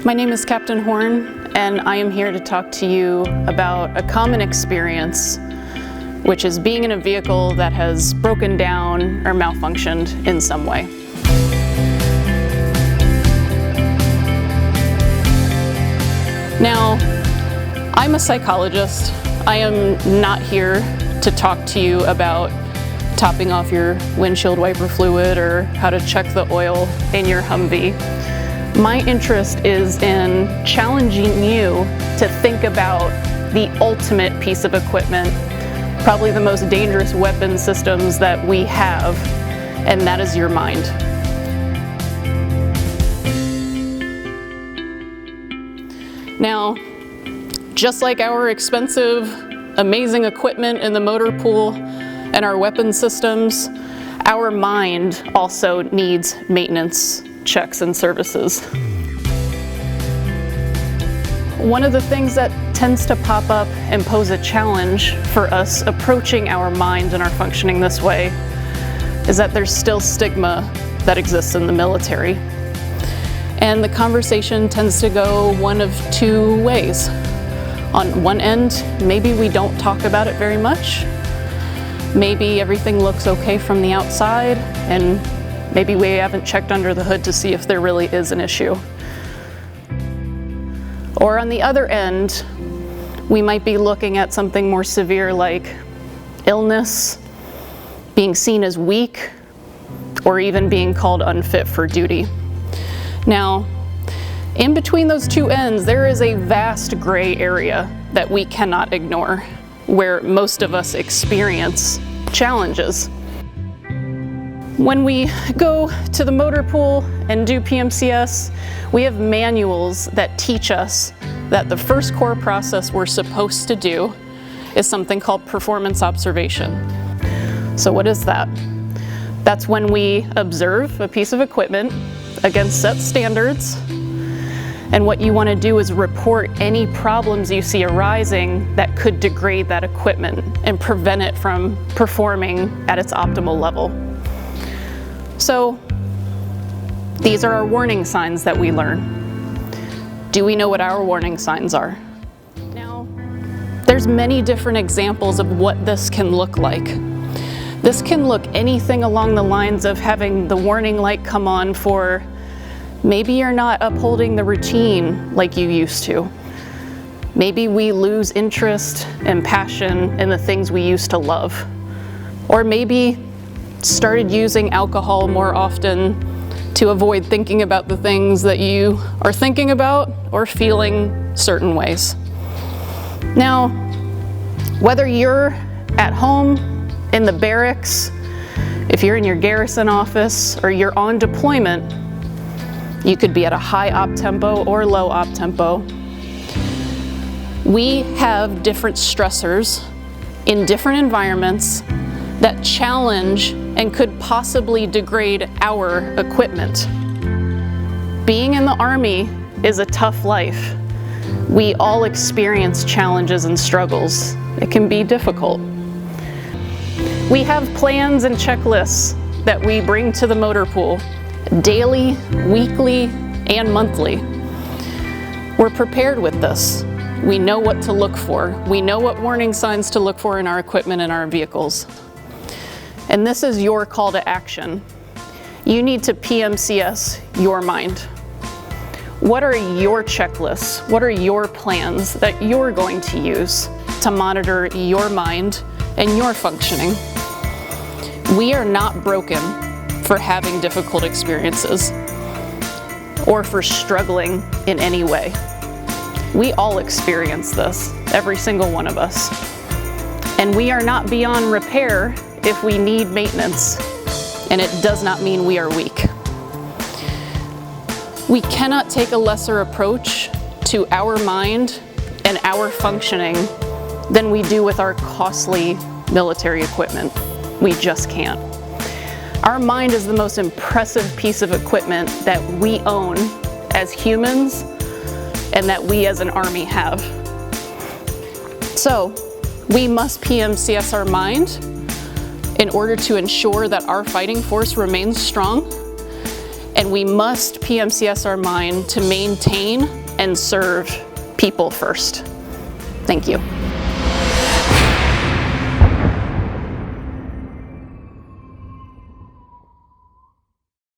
My name is Captain Horn, and I am here to talk to you about a common experience, which is being in a vehicle that has broken down or malfunctioned in some way. Now, I'm a psychologist. I am not here to talk to you about topping off your windshield wiper fluid or how to check the oil in your Humvee. My interest is in challenging you to think about the ultimate piece of equipment, probably the most dangerous weapon systems that we have, and that is your mind. Now, just like our expensive, amazing equipment in the motor pool and our weapon systems, our mind also needs maintenance, checks, and services. One of the things that tends to pop up and pose a challenge for us approaching our mind and our functioning this way is that there's still stigma that exists in the military. And the conversation tends to go one of two ways. On one end, maybe we don't talk about it very much. Maybe everything looks okay from the outside, and maybe we haven't checked under the hood to see if there really is an issue. Or on the other end, we might be looking at something more severe like illness, being seen as weak, or even being called unfit for duty. Now, in between those two ends, there is a vast gray area that we cannot ignore, where most of us experience challenges. When we go to the motor pool and do PMCS, we have manuals that teach us that the first core process we're supposed to do is something called performance observation. So what is that? That's when we observe a piece of equipment against set standards, and what you want to do is report any problems you see arising that could degrade that equipment and prevent it from performing at its optimal level. So these are our warning signs that we learn. Do we know what our warning signs are? Now, there's many different examples of what this can look like. This can look anything along the lines of having the warning light come on for maybe you're not upholding the routine like you used to. Maybe we lose interest and passion in the things we used to love. Or maybe started using alcohol more often to avoid thinking about the things that you are thinking about or feeling certain ways. Now, whether you're at home, in the barracks, if you're in your garrison office, or you're on deployment, you could be at a high op tempo or low op tempo. We have different stressors in different environments that challenge and could possibly degrade our equipment. Being in the Army is a tough life. We all experience challenges and struggles. It can be difficult. We have plans and checklists that we bring to the motor pool daily, weekly, and monthly. We're prepared with this. We know what to look for. We know what warning signs to look for in our equipment and our vehicles. And this is your call to action. You need to PMCS your mind. What are your checklists? What are your plans that you're going to use to monitor your mind and your functioning? We are not broken for having difficult experiences or for struggling in any way. We all experience this, every single one of us. And we are not beyond repair if we need maintenance, and it does not mean we are weak. We cannot take a lesser approach to our mind and our functioning than we do with our costly military equipment. We just can't. Our mind is the most impressive piece of equipment that we own as humans and that we as an Army have. So we must PMCS our mind in order to ensure that our fighting force remains strong and we must PMCS our mind to maintain and serve people first. Thank you.